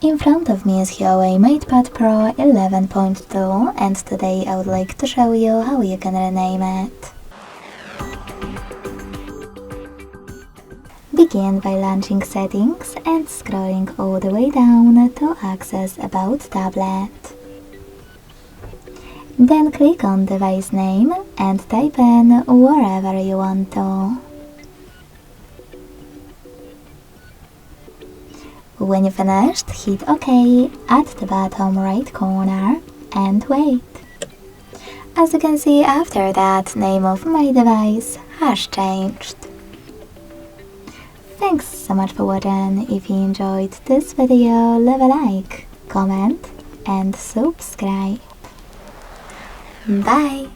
In front of me is HUAWEI MatePad Pro 11.2 and today I would like to show you how you can rename it. Begin by launching Settings and scrolling all the way down to access About tablet. Then click on device name and type in wherever you want to. When you finished, hit OK at the bottom right corner and wait. As you can see, after that, name of my device has changed. Thanks so much for watching. If you enjoyed this video, leave a like, comment and subscribe. Bye!